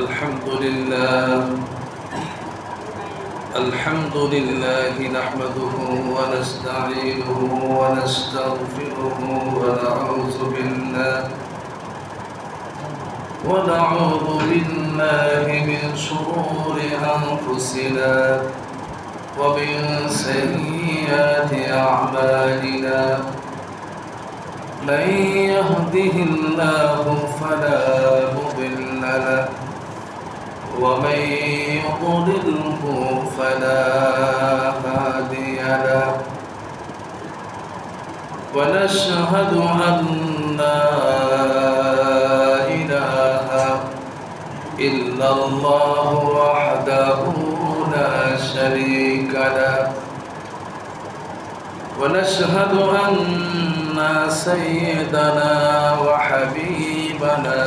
الحمد لله نحمده ونستعينه ونستغفره ونعوذ بالله من شرور أنفسنا ومن سيئات أعمالنا من يهده الله فلا مضل له ومن يضلله فلا هادي له ونشهد أن لا إله إلا الله وحده لا شريك له ونشهد أن سيدنا وحبيبنا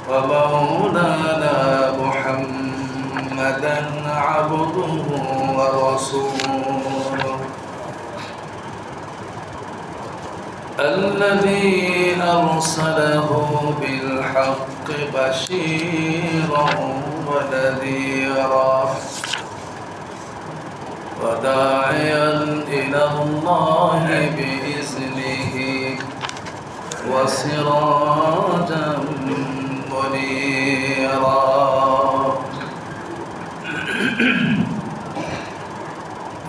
ومولانا محمدا عبده ورسوله الذي أرسله بالحق بشيرا ونذيرا وداعيا إلى الله بإذنه وسراجا منيرا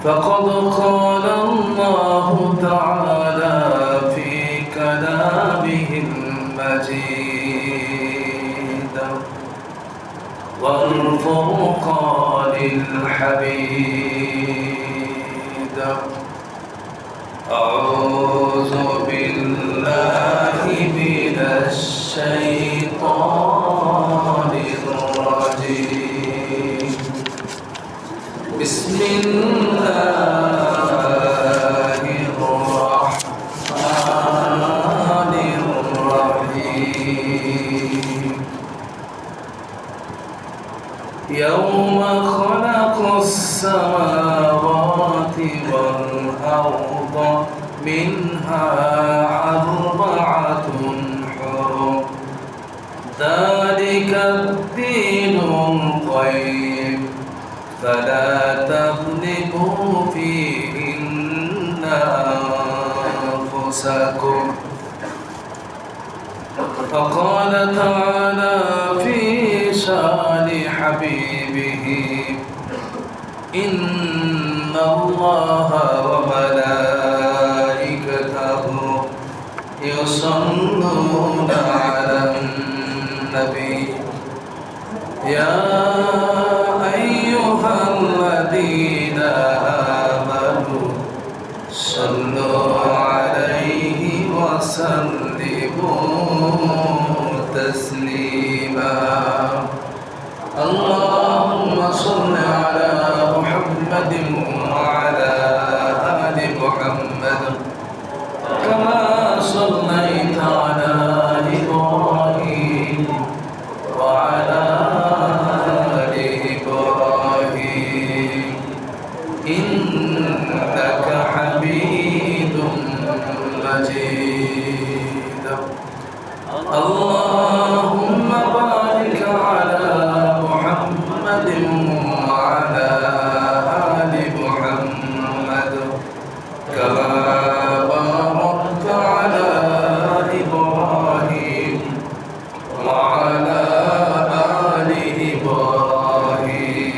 فقد قال الله تعالى في كلامه المجيد والفرقان الحميد أعوذ بالله من الشيطان الرجيم بسم الله الرحمن الرحيم يوم خلق السماوات والأرض منها أربعة حرم ذلك الدين القيم فلا تظلموا فيهن أنفسكم فقال تعالى في شان حبيبه إن الله وملائكته يصلون على النبي يا أيها الذين آمنوا صلوا عليه وسلموا تسليما اللهم صل على محمد وعلى آل محمد كما صليت على إبراهيم وعلى آل إبراهيم إنك حميد مجيد اللهم بارك على محمد وعلى آل محمد كما باركت على إبراهيم وعلى آل إبراهيم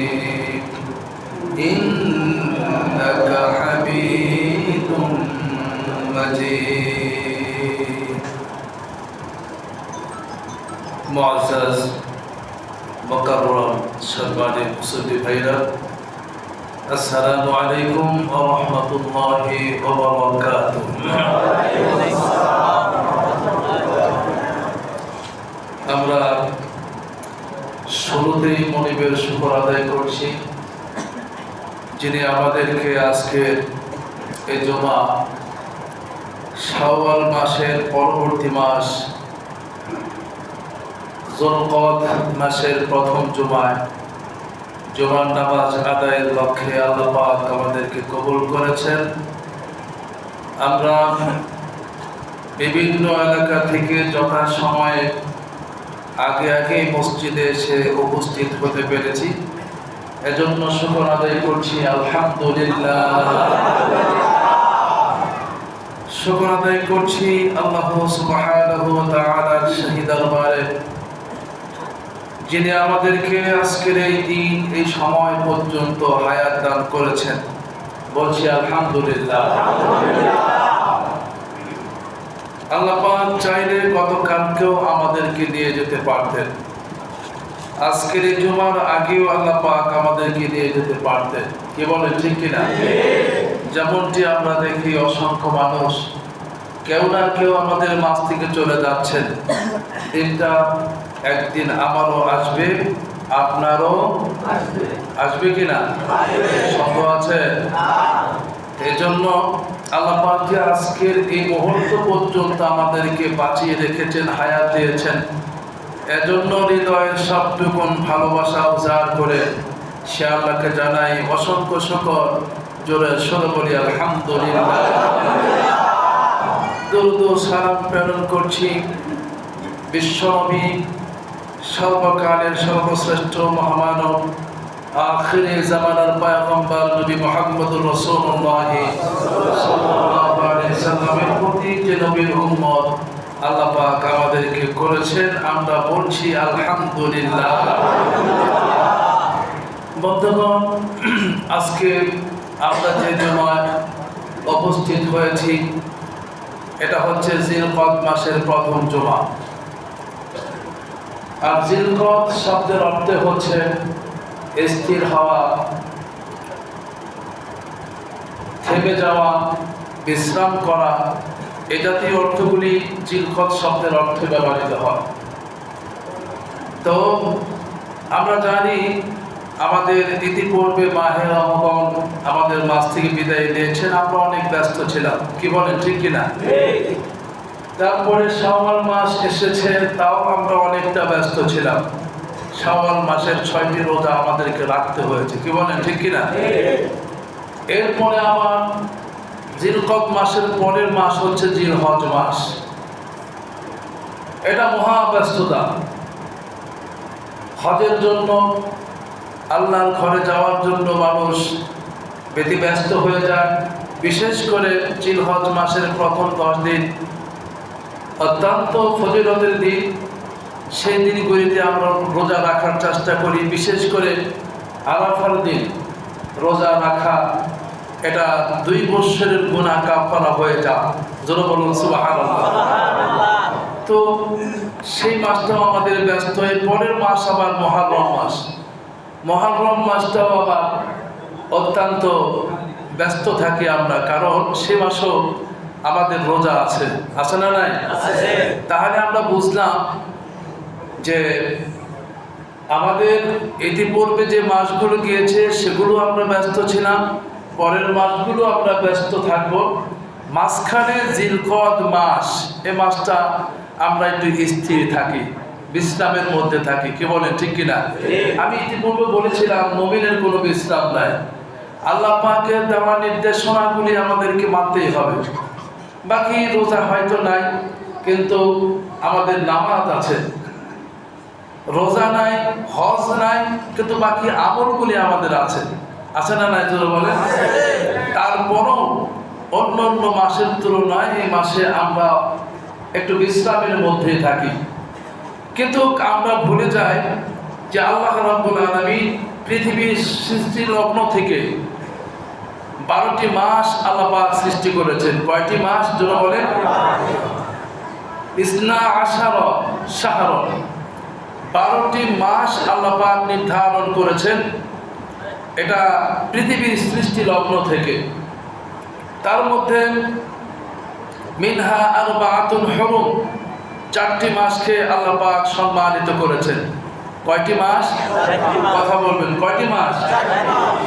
إنك حميد مجيد معزز مكرم সম্মানিত মুসল্লি ভাইরা আসসালামু আলাইকুম ওয়া রাহমাতুল্লাহি ওয়া বারাকাতুহু আমরা শুরুতেই মনিবের শুকর আদায় করছি যিনি আমাদেরকে আজকে এই জুমা শাওয়াল মাসের পরবর্তী মাস যুলকদ মাসের প্রথম জুমায় জুমার নামাজ আদায়ের লক্ষ্যে আল্লাহ পাক আমাদেরকে কবুল করেছেন। আমরা বিভিন্ন এলাকা থেকে যথাসময়ে আগে মসজিদে এসে উপস্থিত হতে পেরেছি, এজন্য শুকর আদায় করছি আলহামদুলিল্লাহ। শুকর আদায় করছি আল্লাহ সুবহানাহু ওয়া তাআলার শাহী দরবারে, যিনি আমাদেরকে আজকের এই দিন এই সময় পর্যন্ত হায়াত দান করেছেন। বলছি আলহামদুলিল্লাহ। আল্লাহ পাক চাইলে গতকালকেও আমাদেরকে নিয়ে যেতে পারতেন, আজকের এই জুমার আগেও আল্লাহ পাক আমাদেরকে নিয়ে যেতে পারতেন। কি বলেন, ঠিক কিনা? যেমনটি আমরা দেখি অসংখ্য মানুষ কেউ না কেউ আমাদের মাঝ থেকে চলে যাচ্ছেন। দিনটা একদিন আমারও আসবে, আপনারও আসবে কিনা সন্দেহ আছে? এজন্য আল্লাহ পাক যে আজকের এই মুহূর্ত পর্যন্ত আমাদেরকে বাঁচিয়ে রেখেছেন, হায়াত দিয়েছেন, এজন্য হৃদয়ের সবটুকুন ভালোবাসা উজাড় করে সে আল্লাহকে জানাই অসংখ্য শুকর। জোরে সরে বলি আলহামদুলিল্লাহ। দরুদ ও সালাম প্রেরণ করছি বিশ্বনবী, সর্বকালের সর্বশ্রেষ্ঠ মহামানব, আখিরে জামানার পয়গম্বর নবী মুহাম্মদুর রাসূলুল্লাহ সাল্লাল্লাহু আলাইহি সাল্লামের প্রতি যে নবীর উম্মত আল্লাহ পাক আমাদেরকে করেছেন, আমরা বলছি আলহামদুলিল্লাহ। বন্ধুগণ, আজকে আমরা যে জুমায় উপস্থিত হয়েছি এটা হচ্ছে জিলকদ মাসের প্রথম জুমা। আর জিলকদ শব্দের অর্থ হচ্ছে স্থির হওয়া, থেমে যাওয়া, বিশ্রাম করা। এ জাতীয় অর্থগুলি জিলকদ শব্দের অর্থে ব্যবহৃত হয়। তো আমরা জানি আমাদের ইতিপূর্বে মাহে রমজান আমাদের মাস থেকে বিদায় নিয়েছেন, আমরা অনেক ব্যস্ত ছিলাম। কি বলেন, ঠিক কিনা? তারপরে শাওয়াল মাস এসেছে, তাও আমরা অনেকটা ব্যস্ত ছিলাম। শাওয়াল মাসের 6টি রোজা আমাদেরকে রাখতে হয়েছে। কি বলেন, ঠিক কিনা? এরপরে আবার জিলকদ মাসের পরের মাস হচ্ছে জিলহজ মাস। এটা মহা ব্যস্ততা। হজের জন্য, আল্লাহর ঘরে যাওয়ার জন্য মানুষ ব্যতিব্যস্ত হয়ে যায়। বিশেষ করে জিলহজ মাসের প্রথম 10 দিন অত্যন্ত ফজিলতের দিন। সেই দিনগুলিতে আমরা রোজা রাখার চেষ্টা করি। বিশেষ করে আরাফার দিন রোজা রাখা, এটা 2 বৎসরের গুনাহ কাফারা হয়ে যায়। জোরে বলুন সুবহানাল্লাহ। তো সেই মাসটাও আমাদের ব্যস্ত। এর পরের মাস আবার মুহররম মাস। মুহররম মাসটাও আবার অত্যন্ত ব্যস্ত থাকি আমরা, কারণ সে মাসও আমাদের রোজা আছে। আছে না নাই? তাহলে আমরা বুঝলাম যে আমাদের ইতিপূর্বে যে মাসগুলো গিয়েছে সেগুলো আমরা ব্যস্ত ছিলাম, পরের মাসগুলো আমরা ব্যস্ত থাকব। মাঝখানে জিলকদ মাস, এ মাসটা আমরা একটু স্থির থাকি, বিশ্রামের মধ্যে থাকি। কি বলেন, ঠিক কিনা? আমি ইতিপূর্বে বলেছিলাম মুমিনের কোনো বিশ্রাম নাই। আল্লাহ পাকের দেওয়া নির্দেশনাগুলি আমাদেরকে মানতেই হবে। বাকি রোজা হয়তো নাই, কিন্তু আমাদের নামাজ আছে। রোজা নাই, হজ নাই, কিন্তু বাকি আমলগুলি আমাদের আছে। আছে না নাই? জোরে বলেন। তারপরও অন্য অন্য মাসের তুলনায় এই মাসে আমরা একটু বিশ্রামের মধ্যে থাকি। কিন্তু আমরা ভুলে যাই যে আল্লাহ রাব্বুল আলামিন পৃথিবীর সৃষ্টি লগ্ন থেকে 12টি মাস আল্লাহ পাক সৃষ্টি করেছেন। কয়টি মাস জোরে বলেন? 12 শাহর, 12টি মাস আল্লাহ পাক নির্ধারণ করেছেন। এটা পৃথিবীর সৃষ্টি লগ্ন থেকে। তার মধ্যে মিনহা আরবাআতুন হুরুম, 4টি মাসকে আল্লাহ পাক সম্মানিত করেছেন। কয়টি মাস? কথা বলবেন, কয়টি মাস?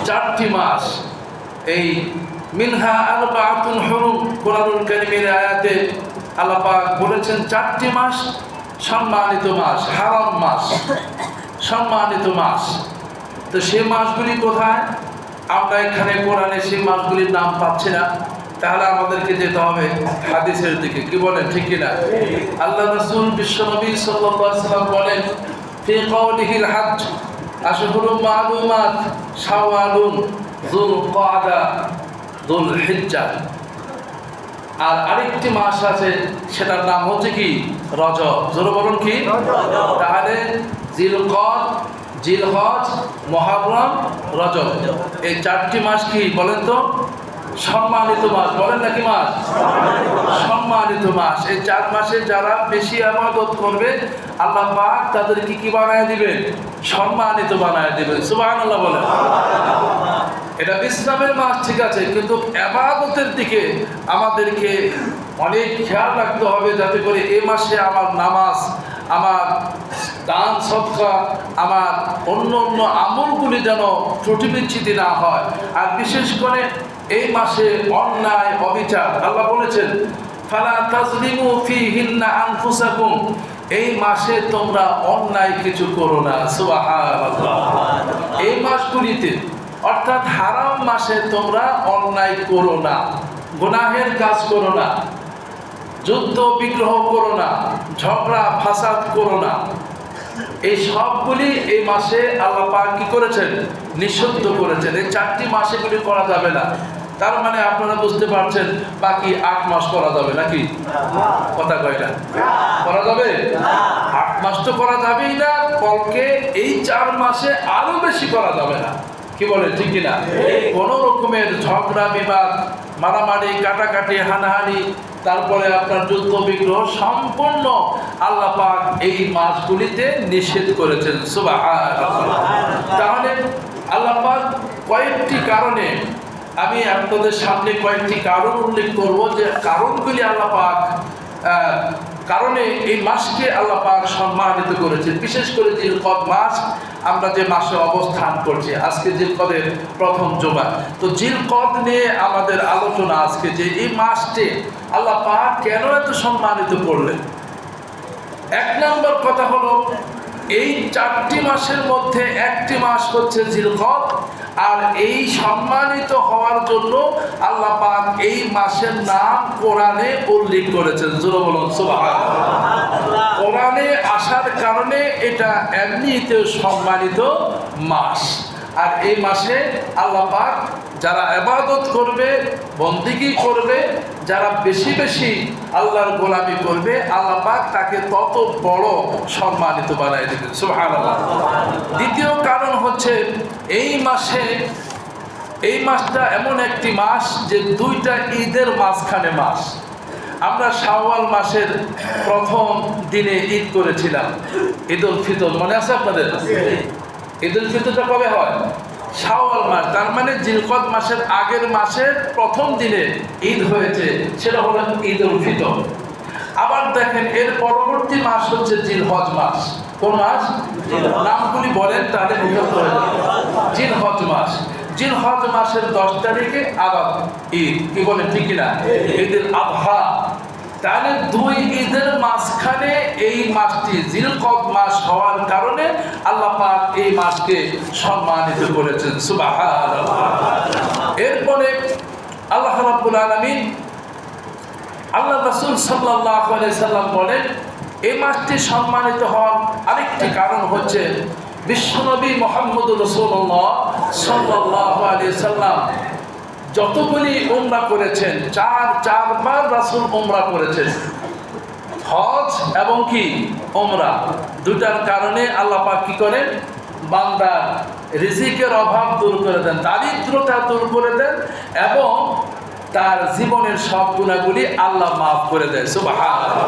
4টি মাস। এই মিনহা আরবাআতুন হুরুম কোরআনুল কারীমের আয়াতে আল্লাহ পাক বলেছেন 4টি মাস সম্মানিত মাস, হারাম মাস, সম্মানিত মাস। তো সেই মাসগুলি কোথায়? আমরা এখানে কোরআনে সেই মাসগুলির নাম পাচ্ছি না। তাহলে আমাদেরকে যেতে হবে হাদিসের দিকে। কি বলেন, ঠিক কিনা? আল্লাহ রাসূল বিশ্বনবী সাল্লাল্লাহু আলাইহি ওয়াসাল্লাম বলেন, ফি কওলিহিল হজ্জ আশহুরুম মা'লুমাত শাওয়ালুন যুলকা'দা যুলহিজ্জা। আর আরেকটি মাস আছে, সেটার নাম হচ্ছে কি? রজব। জোরে বলুন কি? তাহলে জিলকদ, জিলহজ, মুহররম, রজব, এই 4টি মাস কি বলেন তো? সম্মানিত মাস। বলেন নাকি মাস? সম্মানিত মাস। এই 4 মাসে যারা বেশি ইবাদত করবে আল্লাহ পাক তাদেরকে কি বানায় দিবেন? সম্মানিত বানায় দিবেন। সুবহানাল্লাহ বলেন। এটা বিশ্রামের মাস, ঠিক আছে, কিন্তু ইবাদতের দিকে আমাদেরকে অনেক খেয়াল রাখতে হবে, যাতে করে এই মাসে আমার নামাজ, আমার দান সদকা, আমার অন্য অন্য আমলগুলি যেন ত্রুটি বিচ্যুতি না হয়। আর বিশেষ করে এই মাসে অন্যায় অবিচার, আল্লাহ বলেছেন ফালা তাজলিমু ফীহিন্না আনফুসাকুম, এই মাসে তোমরা অন্যায় কিছু করো না। সুবহানাল্লাহ। এই মাসগুলিতে অর্থাৎ হারাম মাসে তোমরা অন্যায় করো না, গুনাহের কাজ করো না, যুদ্ধ বিগ্রহ করো না, ঝগড়া ফাসাদ করো না। এই সবগুলি এই মাসে আল্লাহ পাক কি করেছেন? নিষিদ্ধ করেছেন। এই 4টি মাস এগুলি করা যাবে না। তার মানে আপনারা বুঝতে পারছেন বাকি 8 মাস করা যাবে নাকি? কথা কয় না? করা যাবে? 8 মাস তো করা যাবেই না, বলকে এই 4 মাসে আরো বেশি করা যাবে না। কি বলে, ঠিক কিনা? কোন রকমের ঝগড়া বিবাদ, মারামারি, কাটাকাটি, হানাহানি, তারপরে আপনার যুদ্ধ বিগ্রহ সম্পূর্ণ আল্লাহ পাক এই মাসগুলিতে নিষেধ করেছেন। সুবহানাল্লাহ। তাহলে আল্লাহ পাক কয়েকটি কারণে, আমি আপনাদের সামনে কয়েকটি কারণ উল্লেখ করব, যে কারণগুলি আল্লাহ পাক কারণে এই মাসকে আল্লাহ পাক সম্মানিত করেছেন। বিশেষ করে জিলকদ মাস, আমরা যে মাসে অবস্থান করছি, আজকে জিলকদের প্রথম জুমা, তো জিলকদ নিয়ে আমাদের আলোচনা আজকে, যে এই মাসটি আল্লাহ পাক কেন এত সম্মানিত করলেন। 1 নম্বর কথা হলো, এই 4টি মাসের মধ্যে একটি মাস হচ্ছে জিলকদ, আর এই সম্মানিত হওয়ার জন্য আল্লাহ পাক এই মাসের নাম কোরআনে উল্লেখ করেছেন। জোরে বলুন সুবহানাল্লাহ। কোরআনে আসার কারণে এটা এমনিতে সম্মানিত মাস। আর এই মাসে আল্লাহ পাক যারা ইবাদত করবে, বন্দেগী করবে, যারা বেশি বেশি আল্লাহর গোলামি করবে, আল্লাহ পাক তাকে তত বড় সম্মানিত বানায় দিবেন। সুবহানাল্লাহ। দ্বিতীয় কারণ হচ্ছে, এই মাসটা এমন একটি মাস যে 2টা ঈদের মাঝখানে মাস। আমরা শাওয়াল মাসের প্রথম দিনে ঈদ করেছিলাম, ঈদুল ফিতর, মনে আছে আপনাদের? ঈদুল ফিতরটা কবে হয়? শাওয়াল মাস। তার মানে জিলকদ মাসের আগের মাসের প্রথম দিনে ঈদ হয়েছে, সেটা হলো ঈদুল ফিতর। আবার দেখেন, এর পরবর্তী মাস হচ্ছে জিলহজ মাস। কোন মাস? নামগুলি বলেন, তাহলে মুখস্থ হয়ে যাবে। জিলহজ মাস। জিলহজ মাসের 10 তারিখে আবার ঈদ। কি বলেন, ঠিক কিনা? ঈদুল আযহা। তাহলে 2 ঈদের মাঝখানে এই মাসটি জিলকদ মাস হওয়ার কারণে আল্লাহ পাক এই মাসকে সম্মানিত করেছেন। সুবহানাল্লাহ। এরপরে আল্লাহ রাব্বুল আলামিন, আল্লাহ রাসূল সাল্লাল্লাহু আলাইহি সাল্লাম বলেন, এই মাসটি সম্মানিত হওয়ার আরেকটি কারণ হচ্ছে, বিশ্বনবী মুহাম্মদুর রাসূলুল্লাহ সাল্লাল্লাহু আলাইহি সাল্লাম যতগুলি উমরা করেছেন, 4 বার রাসূল উমরা করেছেন। হজ এবং কি উমরা, 2টার কারণে আল্লাহ পাক কি করেন? বান্দার রিজিকের অভাব দূর করে দেন, দারিদ্রতা দূর করে দেন, এবং তার জীবনের সব গুনাহগুলি আল্লাহ মাফ করে দেয়। সুবহানাল্লাহ।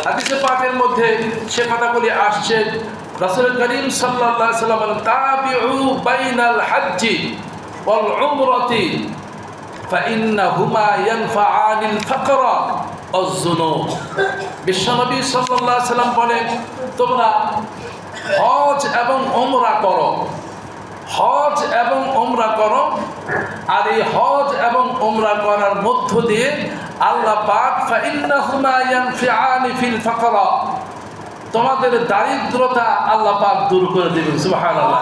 হাদিসে পাকের মধ্যে সে কথাগুলি আসছে। রাসূল করিম সাল্লাল্লাহু আলাইহি ওয়াসাল্লাম বলেন, তাবিউ বাইনাল হজ্জি ওয়াল উমরাতি ফাইন্নাহুমা ইয়ানফাআনিল ফাকরা ওয়াজ যুনুব। বিশ্বনবী সাল্লাল্লাহু আলাইহি ওয়াসাল্লাম বলেন, তোমরা হজ এবং উমরা করো, হজ এবং উমরা করো, আর এই হজ এবং উমরা করার মধ্য দিয়ে আল্লাহ পাক ফাইন্নাহুমা ইয়ানফিআনি ফিল ফাকরা, তোমাদের দারিদ্রতা আল্লাহ পাক দূর করে দিবেন। সুবহানাল্লাহ।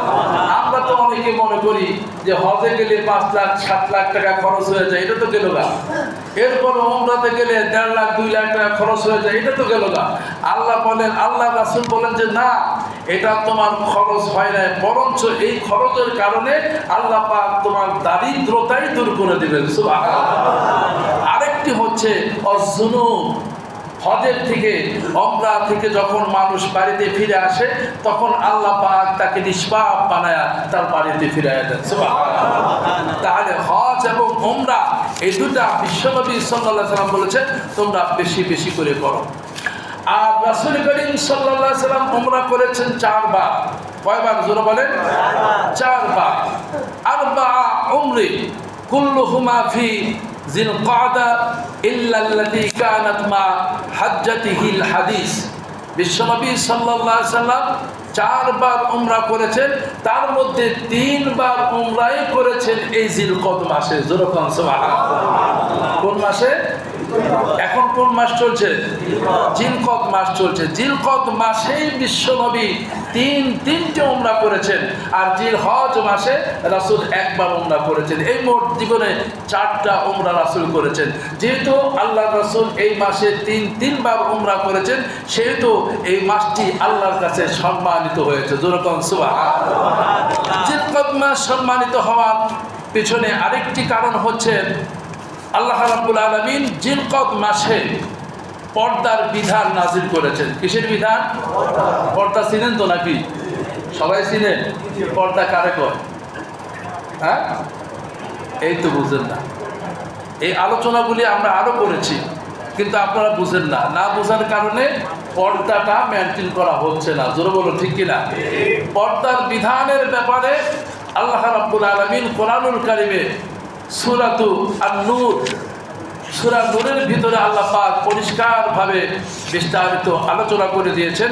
আমরা তো অনেকে মনে করি যে হজে গেলে 5 লাখ 7 লাখ টাকা খরচ হয়ে যায়, এটা তো গেল না। এরপর উমরাতে গেলে 1.5 লাখ 2 লাখ টাকা খরচ হয়ে যায়, এটা তো গেল না। আল্লাহ বলেন, আল্লাহ রাসূল বলেন যে না, এটা তোমার খরচ হয় না, বরঞ্চ এই খরচের কারণে আল্লাহ পাক তোমার দারিদ্রতাই দূর করে দিবেন। সুবহানাল্লাহ। আরেকটি হচ্ছে অযুনুব। হজের থেকে উমরা থেকে যখন মানুষ বাড়িতে ফিরে আসে তখন আল্লাহ পাক তাকে নিষ্পাপ বানায়া তার বাড়িতে ফিরাইয়া দেন। সুবহানাল্লাহ। তাহলে হজ এবং উমরা এই দুটা বিশ্বনবী সাল্লাল্লাহু আলাইহি ওয়াসাল্লাম বলেছেন তোমরা বেশি বেশি করে করো। আর রাসূল করিম সাল্লাল্লাহু আলাইহি ওয়াসাল্লাম উমরা করেছেন 4 বার। কয়বার জোরে বলেন? 4 বার। আরবা উমরি কুল্লুহুমা ফি জিলকাদা ইল্লাল্লাতী কানাত মা হাজ্জাতিহিল হাদিস। বিশ্বনবী সাল্লাল্লাহু আলাইহি ওয়াসাল্লাম 4 বার উমরা করেছেন, তার মধ্যে 3 বার উমরাই করেছেন এই জিলকদ মাসে। জোরে কোন সুবহানাল্লাহ। কোন মাসে? এখন কোন মাস চলছে? জিলকদ মাস চলছে। জিলকদ মাসেই বিশ্বনবী তিনটে উমরা করেছেন, আর জিলহজ মাসে রাসূল একবার উমরা করেছেন। এই মোট জীবনে 4টা উমরা রাসূল করেছেন। যেহেতু আল্লাহ রাসূল এই মাসে তিনবার উমরা করেছেন, সেহেতু এই মাসটি আল্লাহর কাছে সম্মানিত হয়েছে। জোরে কোন সুবহানাল্লাহ। জিলকদ মাস সম্মানিত হওয়ার পিছনে আরেকটি কারণ হচ্ছে আল্লাহ রাব্বুল আলামিন জিলকদ মাসে পর্দার বিধান নাজিল করেছেন। কিসের বিধান? পর্দা চিনেন তো নাকি? সবাই চিনেন? পর্দা কারে কয়? হ্যাঁ, এই তো বুঝেন না। এই আলোচনাগুলি আমরা আরো করেছি, কিন্তু আপনারা বুঝেন না। না বোঝার কারণে পর্দাটা মেনটেন করা হচ্ছে না। জোরে বলো ঠিক কিনা? পর্দার বিধানের ব্যাপারে আল্লাহ রাব্বুল আলামিন কোরআনুল কারীমে সূরাতু আন-নূর, সূরা নূরের ভিতরে আল্লাহ পাক পরিষ্কারভাবে বিস্তারিত আলোচনা করে দিয়েছেন।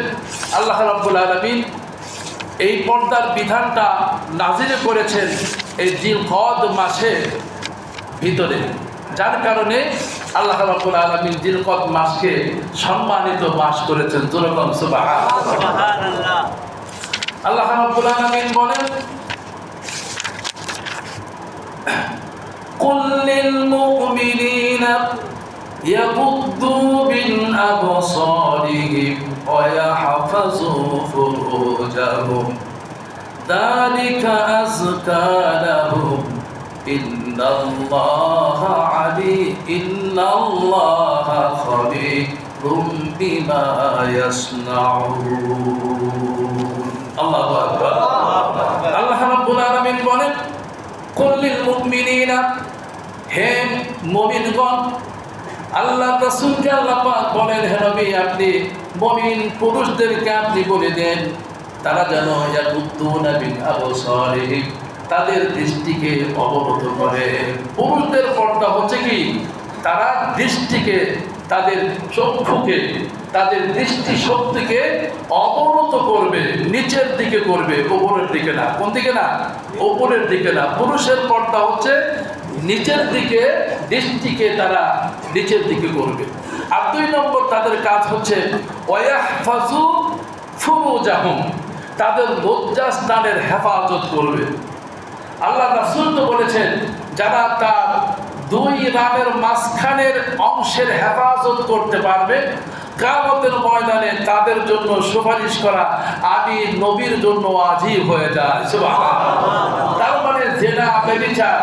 আল্লাহ রাব্বুল আলামিন এই পর্দার বিধানটা নাজিল করেছেন এই জিলকদ মাসের ভিতরে, যার কারণে আল্লাহ রাব্বুল আলামিন জিলকদ মাসকে সম্মানিত মাস করেছেন। জোরে বলুন সুবহানাল্লাহ। আল্লাহ রাব্বুল আলামিন বলেন, قل للمؤمنين يغضوا من أبصارهم ويحفظوا فروجهم ذلك أزكى لهم إن الله خبير بما يصنعون। الله أكبر। الله رب العالمين বলেন, কুল্লিল মুমিনিনা, হে মুমিনগণ। আল্লাহ রাসূলকে আল্লাহ পাক বলেন, হে নবী আপনি মুমিন পুরুষদেরকে আপনি বলে দেন তারা যেন ইয়াকুদ্দুনা বিন আবসারিহিম, তাদের দৃষ্টিকে অবনত করে। পুরুষদের পর্দা হচ্ছে কি? তারা দৃষ্টিকে, তাদের চক্ষুকে, তাদের দৃষ্টি শক্তিকে অবনত করবে, নিচের দিকে করবে, উপরের দিকে না। কোন দিকে না? উপরের দিকে না। পুরুষের পর্দা হচ্ছে নিচের দিকে, দৃষ্টিকে তারা নিচের দিকে করবে। আর 2 নম্বর তাদের কাজ হচ্ছে ওয়াহফাজু ফুরুজাহুম, তাদের লজ্জাস্থানের হেফাজত করবে। আল্লাহ রাসূল তো বলেছেন যারা তার 2 রানের মাঝখানের অংশের হেফাজত করতে পারবে, কিয়ামতের ময়দানে তাদের জন্য সুপারিশ করা আমি নবীর জন্য ওয়াজিব হয়ে যায়। সুবহানাল্লাহ। তার মানে জেনা, ব্যভিচার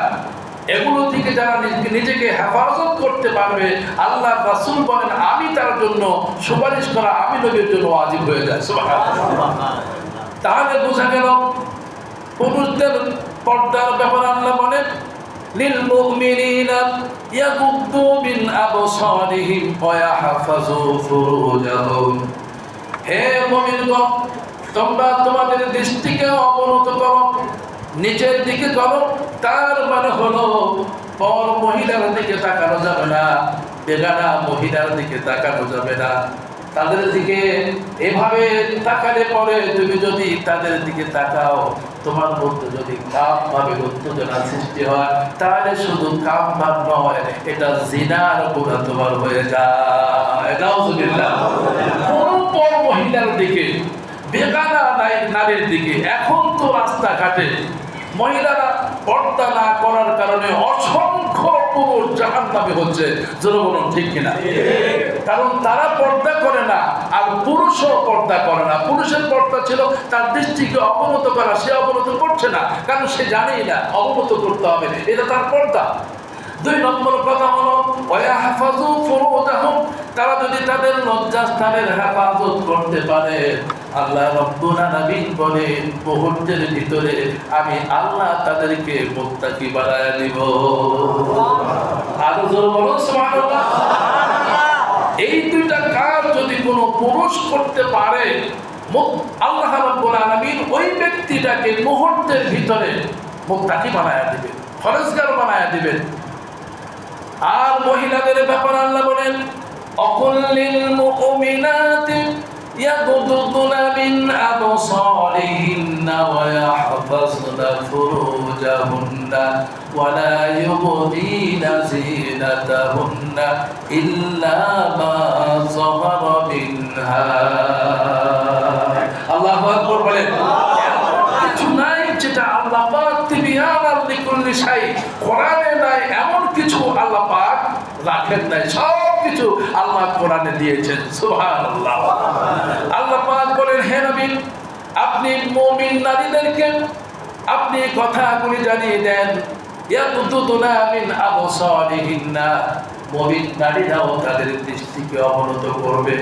এগুলো থেকে যারা নিজেকে হেফাজত করতে পারবে, আল্লাহ রাসূল বলেন আমি তার জন্য সুপারিশ করা আমি নবীর জন্য ওয়াজিব হয়ে যায়। সুবহানাল্লাহ। তাহলে বোঝা গেল পুরুষদের পর্দার ব্যাপারে আল্লাহ বলেন للمؤمنين يغضوا من أبصارهم ويحفظوا فروجهم। হে মুমিনগণ, তোমরা তোমাদের দৃষ্টিকে অবনত করো, নিচের দিকে করো। তার মানে হলো পর মহিলার দিকে তাকানো যাবে না, বেগানা মহিলার দিকে তাকানো যাবে না। তাদের দিকে এভাবে তাকালে পরে তুমি যদি তাদের দিকে তাকাও, তোমার মধ্যে যদি কাম ভাবে উত্তেজনা সৃষ্টি হয়, তাহলে শুধু কাম ভাব নয়, এটা জিনার গুনাহ তোমার হয়ে যায়। নাউজুবিল্লাহ। কোন পর মহিলার দিকে, বেগানা নারীর দিকে, এখন তো রাস্তাঘাটে মহিলারা পর্দা না করার কারণে অসংখ্য পুরুষ জাহান্নামী হচ্ছে। জোরে বলুন ঠিক কিনা? কারণ তারা পর্দা করে না, আর পুরুষও পর্দা করে না। পুরুষের পর্দা ছিল তার দৃষ্টিকে অবনত করা, সে অবনত করছে না, কারণ সে জানেই না অবনত করতে হবে, এটা তার পর্দা। 2 নম্বর কথা হলো ওয়াহফাযু ফুরুজাহুম, তারা যদি তাদের লজ্জাস্থানের হেফাজত করতে পারে, আল্লাহ রাব্বুল আলামিন বলেন মুহূর্তের ভিতরে আমি আল্লাহ তাদেরকে মুত্তাকি বানায় দিব। আর জোরে বলুন সুবহানাল্লাহ। এই 2টা কাজ যদি কোনো পুরুষ করতে পারে, আল্লাহ রাব্বুল আলামিন ওই ব্যক্তিটাকে মুহূর্তের ভিতরে মুত্তাকি বানায় দিবেন, ফরজগার বানায় দিবেন। আর মহিলাদের ব্যাপারে আল্লাহ বলেন অকুল্লিল মুমিনাতি ইয়াগুদুনা মিন আবসারিহিন্না ওয়া ইয়াহফাযনা ফুরুজাহুন্না ওয়া লা ইউবদিনা যিনাতাহুন্না ইল্লা মা যাহারা মিনহা। আল্লাহু আকবার বলেন। কিছু নাই যেটা আল্লাহ পাক তিবিয়ানাল লিকুল্লি শাই, কোরআনে নাই এমন কিছু আল্লাহ পাক রাখেন নাই, সব কিছু আল্লাহ কোরআনে দিয়েছেন। সুবহানাল্লাহ। আল্লাহ পাক বলেন হে নবী, আপনি মুমিন নারীদেরকে আপনি কথাগুলি জানিয়ে দেন, ইয়াকুদুনা মিন আবসারিহিন্না, মুমিন নারীরাও তাদের দৃষ্টিকে অবনত করবে,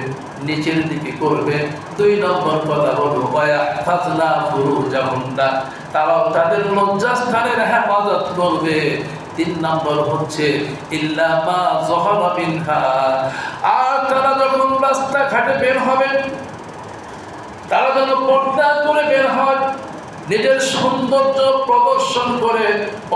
নিচের দিকে করবে। 2 নম্বর কথা হলো ওয়াহফাযনা ফুরুজাহুন্না, তারাও তাদের লজ্জাস্থানের হেফাজত করবে। 3 নম্বর হচ্ছে ইল্লা মা যাহারা মিনহা, আর তারা যখন রাস্তাঘাটে বের হবে তারা যেন পর্দা করে বের হয়, নিজের সৌন্দর্য প্রদর্শন করে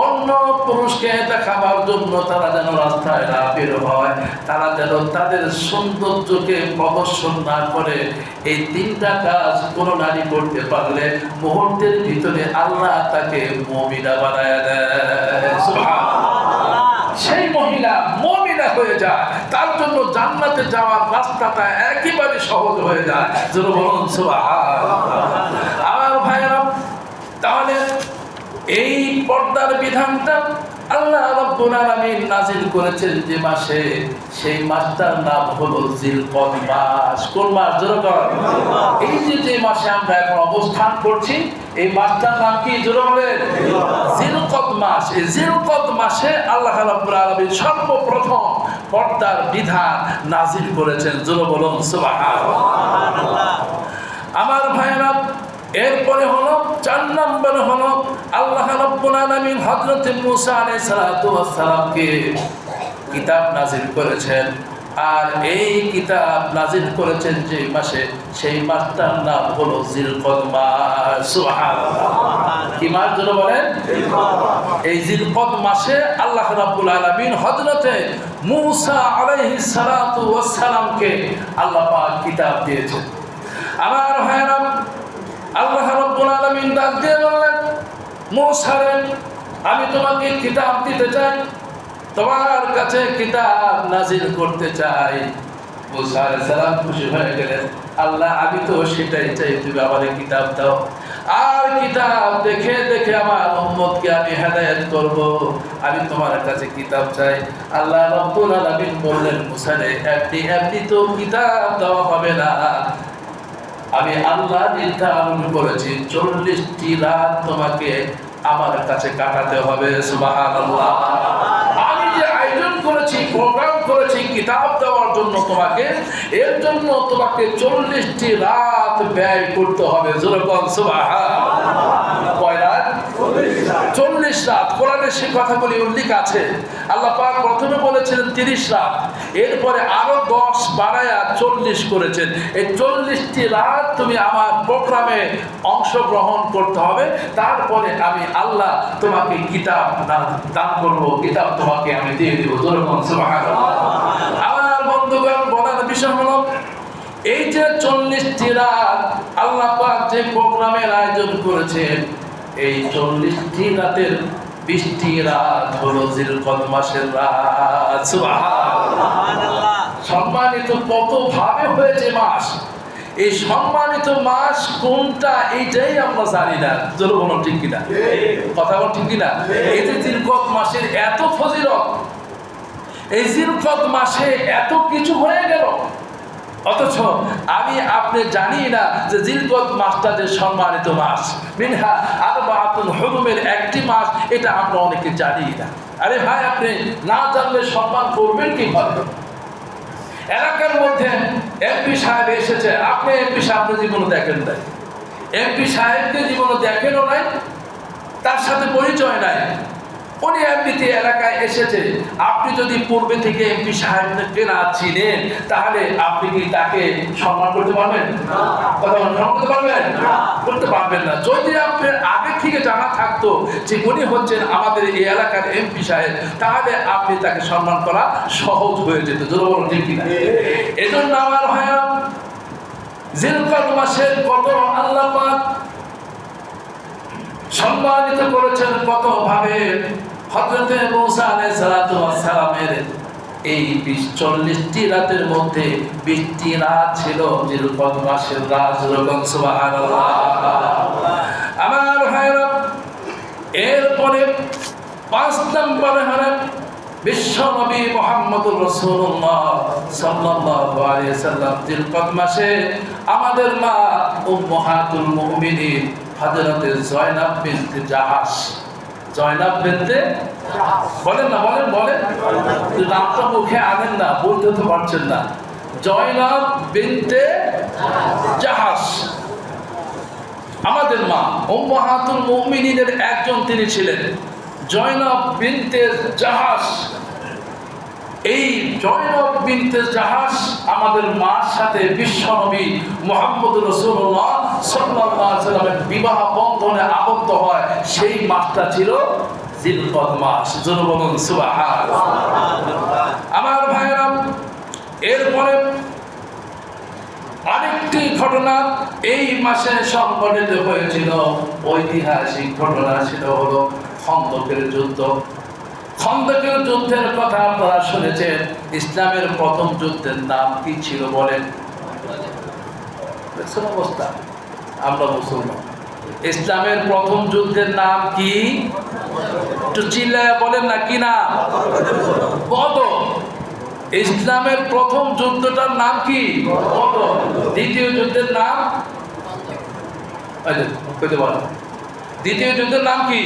অন্য পুরুষকে দেখাবার জন্য তারা যেন রাস্তায় না বের হয়, তারা যেন তাদের সৌন্দর্যকে প্রদর্শন না করে। এই 3টা কাজ কোন নারী করতে পারলে মুহূর্তের ভিতরে আল্লাহ তাকে মুমিনা বানায় দেয়। সুবহানাল্লাহ। সেই মহিলা মুমিনা হয়ে যায়, তার জন্য জান্নাতে যাওয়ার রাস্তাটা একেবারে সহজ হয়ে যায়। জোরে বলুন সুবহানাল্লাহ। আমার ভাইরা, তাহলে এই পর্দার বিধানটা আল্লাহ রাব্বুল আলামিন নাযিল করেছেন যে মাসে, সেই মাসটার নাম হলো জিলকদ মাস। কোন মাস? জোরে বলেন। এই যে মাসে আমরা এখন অবস্থান করছি, এই মাসটার নাম কি? জোরে বলেন। জিলকদ মাস। এই জিলকদ মাসে আল্লাহ রাব্বুল আলামিন সর্বপ্রথম পর্দার বিধান নাযিল করেছেন। জোরে বলুন সুবহানাল্লাহ। আমার ভাইরা, এরপরে হলো 4 নম্বর হলো আল্লাহ রাব্বুল আলামিন হযরত মুসা আলাইহিস সালাতু ওয়াস সালামকে কিতাব নাযিল করেছেন। আর এই কিতাব নাযিল করেছেন যে মাসে, সেই মাসটার নাম হলো জিলকদ মাস। সুবহানাল্লাহ। কি মাস? জোরে বলেন। এই জিলকদ মাসে আল্লাহ রাব্বুল আলামিন হযরত মুসা আলাইহিস সালাতু ওয়াস সালামকে আল্লাহ পাক কিতাব দিয়েছেন। আমার ভাইরা, আল্লাহ রাব্বুল আলামিন ডাক দিয়ে বললেন মুসা রে, আমি তোমাকে কিতাব দিতে চাই, তোমার কাছে কিতাব নাযিল করতে চাই। মুসা আলাইহিস সালাম খুশি হয়ে গেলেন, আল্লাহ আমি তো সেটাই চাই, তুমি আমাকে কিতাব দাও, আর কিতাব দেখে দেখে আমার উম্মতকে আমি হেদায়েত করব, আমি তোমার কাছে কিতাব চাই। আল্লাহ রাব্বুল আলামিন বললেন মুসা রে, এমনি তো কিতাব দেওয়া হবে না, আমি আল্লাহ নির্ধারণ করেছি 40টি রাত তোমাকে আমার কাছে কাটাতে হবে। সুবহানাল্লাহ। আমি যে আয়োজন করেছি, প্রোগ্রাম করেছি কিতাব দেওয়ার জন্য তোমাকে, এর জন্য তোমাকে 40টি রাত ব্যয় করতে হবে। জোরে বল সুবহানাল্লাহ। কয় রাত? 40 রাত। কোরআনে সেই কথাগুলি উল্লেখ আছে। আল্লাহ পাক প্রথমে বলেছিলেন 30 রাত, এরপরে আরো 10 বাড়ায়া 40 করেছেন। এই 40টি রাত তুমি আমার প্রোগ্রামে অংশগ্রহণ করতে হবে, তারপরে আমি আল্লাহ তোমাকে কিতাব দান করব, কিতাব তোমাকে আমি দিয়ে দেব। জোরে বল সুবহানাল্লাহ। আমার বন্ধুগণ, বলার বিষয় হলো এই যে 40টি রাত আল্লাহ পাক যে প্রোগ্রামের আয়োজন করেছেন, এই 40টি রাতের 20টি রাত হলো জিলকদ মাসের রাত। সুবহানাল্লাহ। সম্মানিত কত ভাবে হয়েছে মাস, এই সম্মানিত মাস কোনটা এইটাই আমরা জানি না। জোরে বলুন ঠিক কিনা? কথা বল ঠিক কিনা? এই যে জিলকদ মাসের এত ফজিলত, এই জিলকদ মাসে এত কিছু হয়ে গেল, অথচ আমি আপনি জানি না যে জিলকদ মাসটা যে সম্মানিত মাস, মিনহা আরবাতুল হুরুমের একটি মাস, এটা আমরা অনেকে জানি না। আরে ভাই, আপনি না জানলে সম্মান করবেন কিভাবে? এলাকার মধ্যে এমপি সাহেব এসেছে, আপনি এমপি সাহেব জীবনে দেখেন নাই, এমপি সাহেবকে জীবনে দেখেনও নাই, তার সাথে পরিচয় নাই, উনি এমপিতে এলাকায় এসেছে। আপনি যদি পূর্বে থেকে এমপি সাহেবকে না চিনেন, তাহলে আপনি কি তাকে সম্মান করতে পারবেন? কথা সম্মান করতে পারবেন? করতে পারবেন না। যদি আপনার আগে থেকে জানা থাকতো যে উনি হচ্ছেন আমাদের এই এলাকার এমপি সাহেব, তাহলে আপনি তাকে সম্মান করা সহজ হয়ে যেত। জোরে বলুন ঠিক কিনা? এজন্য আমার ভাইরা, জিলকদ মাসের কত আল্লাহ পাক সম্মানিত করেছেন কত ভাবে। হযরত মুসা আলাইহিস সালাতু ওয়াস সালামের এই 40টি রাতের মধ্যে 20টি রাত ছিল জিলকদ মাসের রাত। সুবহানাল্লাহ। আমার ভাইরা, এরপরে 5 নম্বরে হলেন বিশ্ব নবী মুহাম্মদুর রাসূলুল্লাহ সাল্লাল্লাহু আলাইহি সাল্লাম জিলকদ মাসে আমাদের মা উম্মাহাতুল মুমিনিন হযরতে জয়নাব বিনতে জাহাশ, জয়নাব বিনতে বলেন না, বলেন বলেন, নামটা মুখে আনেন না, বলতে তো পারছেন না। জয়নাব বিনতে জাহাশ আমাদের মা উম্মাহাতুল মুমিনিনের একজন তিনি ছিলেন, জয়নাব বিনতে জাহাশ। এই জয়নাব বিনতে জাহাশ আমাদের মার সাথে বিশ্বনবী মুহাম্মদুর রাসূলুল্লাহ সাল্লাল্লাহু আলাইহি ওয়াসাল্লামের বিবাহ বন্ধনে আবদ্ধ হয়। সেই মাসটা ছিল জিলকদ মাস। জোরে বলুন সুবহানাল্লাহ। আমার ভাইরা, এরপরে আরেকটি ঘটনা এই মাসে সংঘটিত হয়েছিল, ঐতিহাসিক ঘটনা, সেটা হলো খন্দকের যুদ্ধ। খন্দকের যুদ্ধের কথা আপনারা শুনেছেন। ইসলামের প্রথম যুদ্ধের নাম কি ছিল বলেন? অবস্থা, আমরা মুসলমান, ইসলামের প্রথম যুদ্ধের নাম কি? একটু চিল্লায় বলেন না, কি নাম? বদর। ইসলামের প্রথম যুদ্ধটার নাম কি? বদর। দ্বিতীয় যুদ্ধের নাম দ্বিতীয় যুদ্ধের নাম কি?